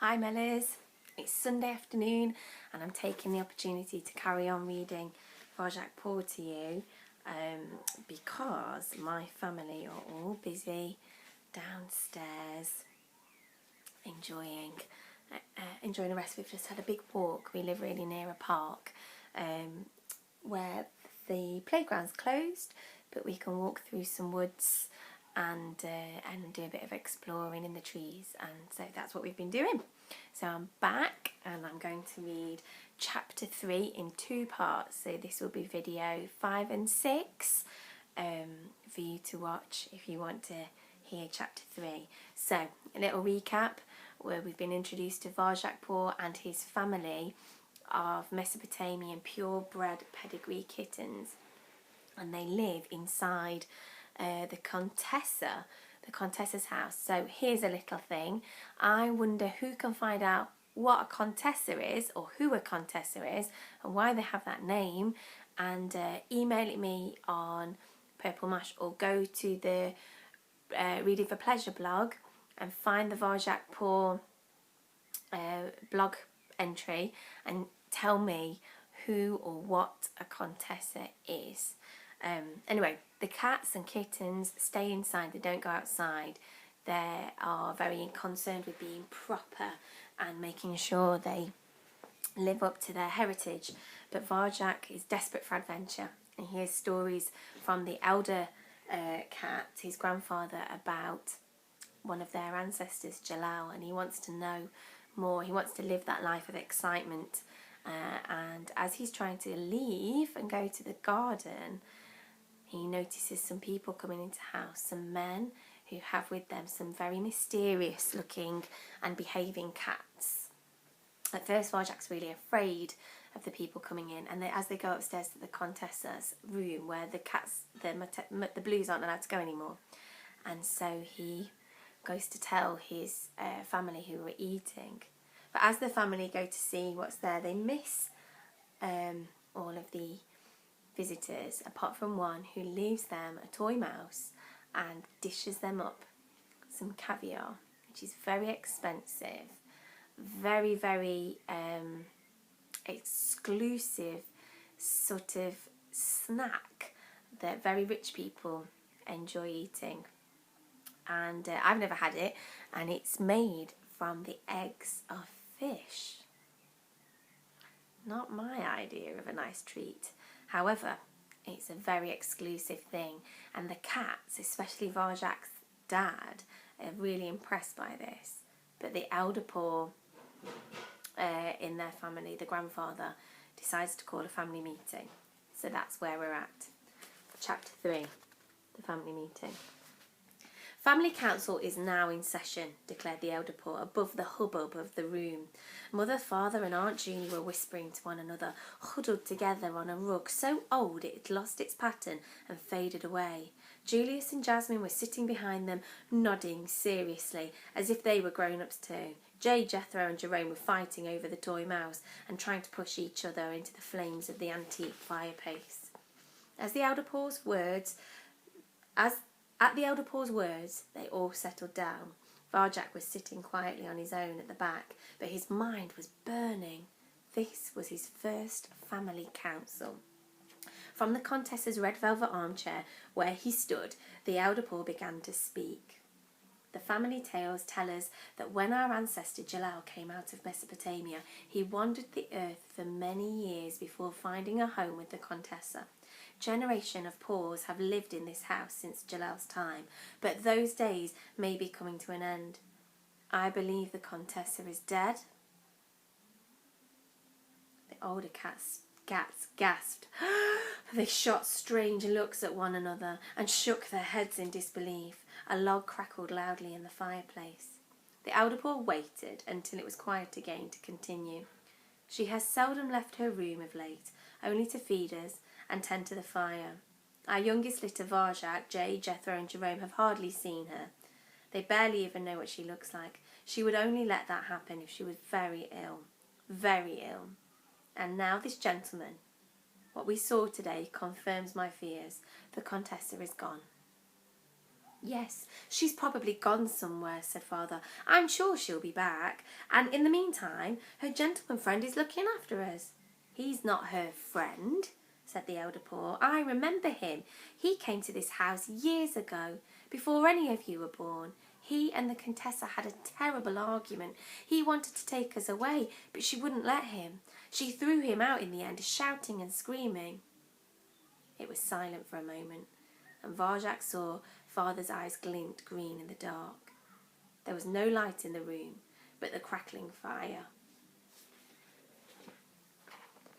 Hi Mellies, it's Sunday afternoon and I'm taking the opportunity to carry on reading Varjak Paw to you because my family are all busy downstairs enjoying the rest. We've just had a big walk. We live really near a park where the playground's closed, but we can walk through some woods and do a bit of exploring in the trees, and so that's what we've been doing. So I'm back and I'm going to read chapter 3 in 2 parts, so this will be video 5 and 6 for you to watch if you want to hear chapter 3. So a little recap, where we've been introduced to Varjak Paw and his family of Mesopotamian purebred pedigree kittens, and they live inside the Contessa's house. So here's a little thing. I wonder who can find out what a Contessa is, or who a Contessa is, and why they have that name, and email it me on Purple Mash, or go to the Reading for Pleasure blog and find the Varjak Paw blog entry and tell me who or what a Contessa is. Anyway, the cats and kittens stay inside, they don't go outside. They are very concerned with being proper and making sure they live up to their heritage. But Varjak is desperate for adventure, and he hears stories from the elder cat, his grandfather, about one of their ancestors, Jalal, and he wants to know more. He wants to live that life of excitement. And as he's trying to leave and go to the garden, he notices some people coming into the house, some men who have with them some very mysterious looking and behaving cats. At first Varjak's really afraid of the people coming in, and as they go upstairs to the Contessa's room where the cats, the blues aren't allowed to go anymore, and so he goes to tell his family who are eating. But as the family go to see what's there, they miss all of the visitors, apart from one who leaves them a toy mouse and dishes them up some caviar, which is very expensive, very, very exclusive sort of snack that very rich people enjoy eating. And I've never had it, and it's made from the eggs of fish. Not my idea of a nice treat. However, it's a very exclusive thing, and the cats, especially Varjak's dad, are really impressed by this. But the elder Paw in their family, the grandfather, decides to call a family meeting. So that's where we're at. Chapter 3, the family meeting. Family council is now in session, declared the elder Paw above the hubbub of the room. Mother, father and Aunt Junie were whispering to one another, huddled together on a rug so old it had lost its pattern and faded away. Julius and Jasmine were sitting behind them, nodding seriously, as if they were grown-ups too. Jay, Jethro and Jerome were fighting over the toy mouse and trying to push each other into the flames of the antique fireplace. At the elder Paw's words, they all settled down. Varjak was sitting quietly on his own at the back, but his mind was burning. This was his first family council. From the Contessa's red velvet armchair, where he stood, the elder Paw began to speak. The family tales tell us that when our ancestor Jalal came out of Mesopotamia, he wandered the earth for many years before finding a home with the Contessa. Generation of Paws have lived in this house since Jalal's time, but those days may be coming to an end. I believe the Contessa is dead. The older cats gasped. They shot strange looks at one another and shook their heads in disbelief. A log crackled loudly in the fireplace. The elder Paw waited until it was quiet again to continue. She has seldom left her room of late, only to feed us and tend to the fire. Our youngest litter, Varjak, Jay, Jethro and Jerome, have hardly seen her. They barely even know what she looks like. She would only let that happen if she was very ill. Very ill. And now this gentleman. What we saw today confirms my fears. The Contessa is gone. Yes, she's probably gone somewhere, said Father. I'm sure she'll be back, and in the meantime her gentleman friend is looking after us. He's not her friend, said the elder Paw. I remember him. He came to this house years ago, before any of you were born. He and the Contessa had a terrible argument. He wanted to take us away, but she wouldn't let him. She threw him out in the end, shouting and screaming. It was silent for a moment, and Varjak saw Father's eyes glint green in the dark. There was no light in the room but the crackling fire.